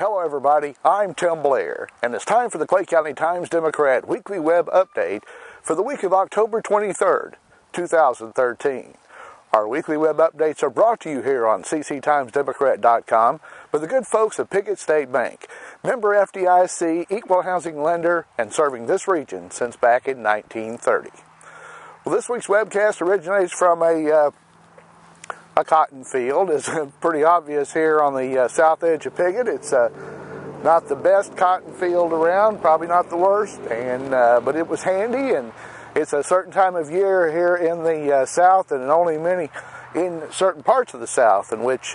Hello everybody, I'm Tim Blair, and it's time for the Clay County Times-Democrat Weekly Web Update for the week of October 23rd, 2013. Our weekly web updates are brought to you here on cctimesdemocrat.com by the good folks at Piggott State Bank, member FDIC, equal housing lender, and serving this region since back in 1930. Well, this week's webcast originates from a cotton field. It's pretty obvious here on the south edge of Piggott. It's not the best cotton field around, probably not the worst, but it was handy, and it's a certain time of year here in the south, and only many in certain parts of the south in which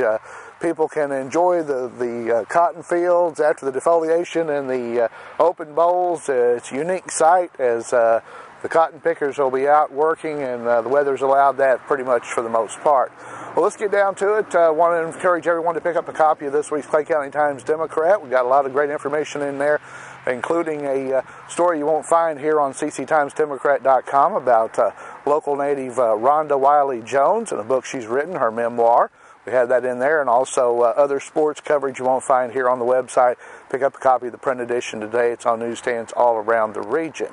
people can enjoy the cotton fields after the defoliation and the open bowls. It's a unique sight as the cotton pickers will be out working, and the weather's allowed that pretty much for the most part. Well, let's get down to it. I want to encourage everyone to pick up a copy of this week's Clay County Times-Democrat. We've got a lot of great information in there, including a story you won't find here on cctimesdemocrat.com about local native Rhonda Wiley Jones and a book she's written, her memoir. We have that in there, and also other sports coverage you won't find here on the website. Pick up a copy of the print edition today. It's on newsstands all around the region.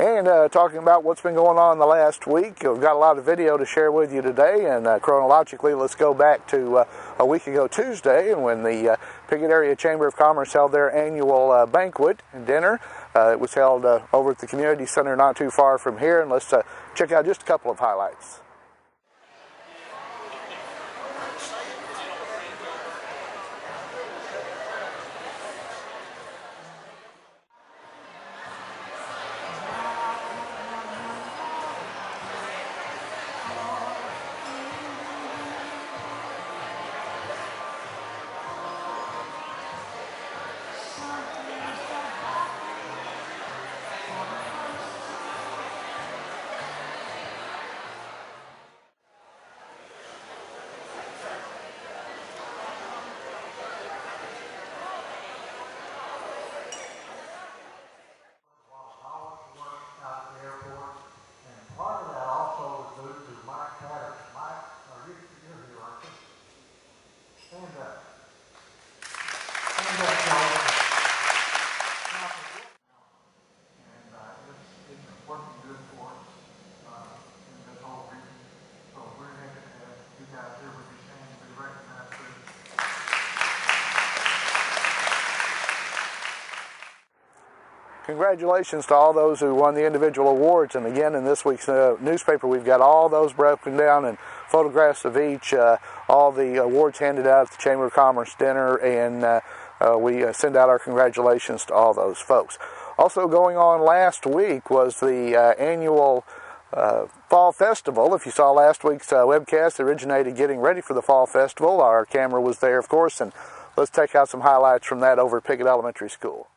And talking about what's been going on the last week, we've got a lot of video to share with you today, and chronologically, let's go back to a week ago Tuesday, and when the Piggott Area Chamber of Commerce held their annual banquet and dinner. It was held over at the community center not too far from here, and let's check out just a couple of highlights. Congratulations to all those who won the individual awards, and again in this week's newspaper we've got all those broken down and photographs of each, all the awards handed out at the Chamber of Commerce dinner, and we send out our congratulations to all those folks. Also going on last week was the annual Fall Festival. If you saw last week's webcast, it originated getting ready for the Fall Festival. Our camera was there, of course, and let's check out some highlights from that over at Piggott Elementary School.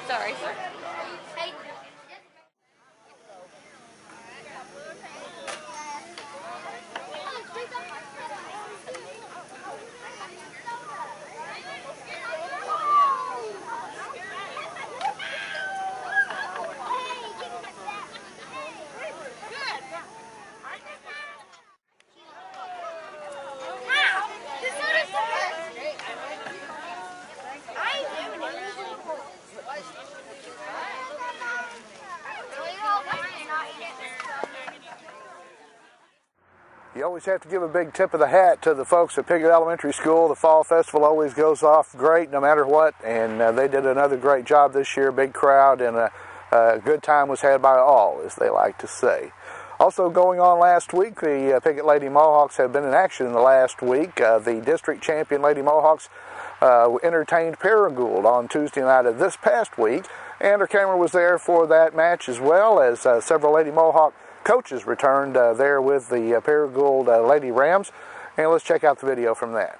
Sorry, sir. You always have to give a big tip of the hat to the folks at Piggott Elementary School. The Fall Festival always goes off great no matter what, and they did another great job this year. Big crowd, and a good time was had by all, as they like to say. Also going on last week, the Piggott Lady Mohawks have been in action in the last week. The district champion Lady Mohawks entertained Paragould on Tuesday night of this past week, and our camera was there for that match, as well as several Lady Mohawk coaches returned there with the Paragould Lady Rams. And let's check out the video from that.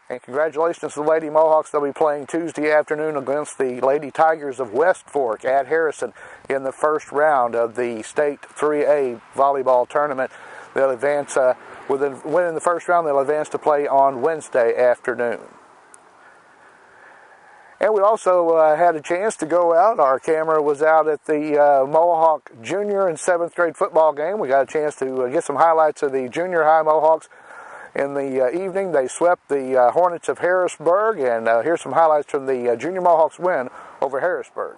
And congratulations to the Lady Mohawks. They'll be playing Tuesday afternoon against the Lady Tigers of West Fork at Harrison in the first round of the State 3A volleyball tournament. They'll advance, with a win in the first round, they'll advance to play on Wednesday afternoon. And we also had a chance to go out. Our camera was out at the Mohawk Junior and 7th grade football game. We got a chance to get some highlights of the junior high Mohawks. In the evening, they swept the Hornets of Harrisburg, and here's some highlights from the Junior Mohawks win over Harrisburg.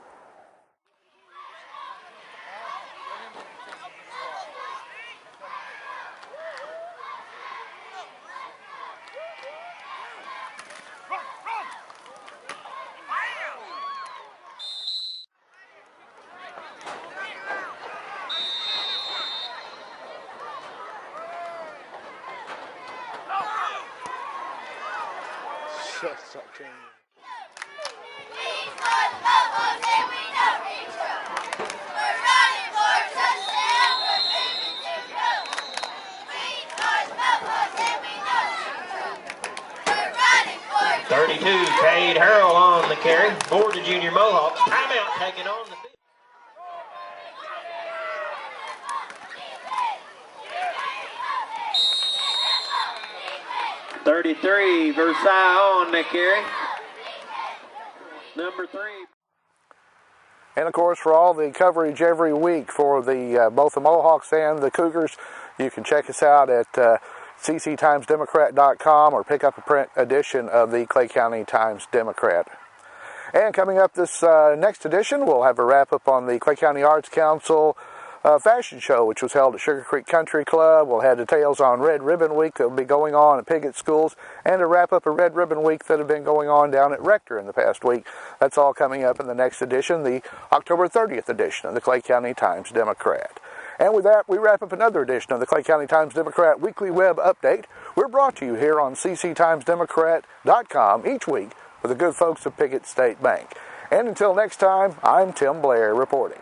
Cade Harrell on the carry for the Junior Mohawks. Timeout taken on the field. .33 Versailles on the carry. Number 3. And of course, for all the coverage every week for the both the Mohawks and the Cougars, you can check us out at cctimesdemocrat.com or pick up a print edition of the Clay County Times-Democrat. And coming up this next edition, we'll have a wrap-up on the Clay County Arts Council fashion show, which was held at Sugar Creek Country Club. We'll have details on Red Ribbon Week that will be going on at Piggott Schools, and a wrap-up of Red Ribbon Week that have been going on down at Rector in the past week. That's all coming up in the next edition, the October 30th edition of the Clay County Times-Democrat. And with that, we wrap up another edition of the Clay County Times-Democrat Weekly Web Update. We're brought to you here on cctimesdemocrat.com each week with the good folks of Piggott State Bank. And until next time, I'm Tim Blair reporting.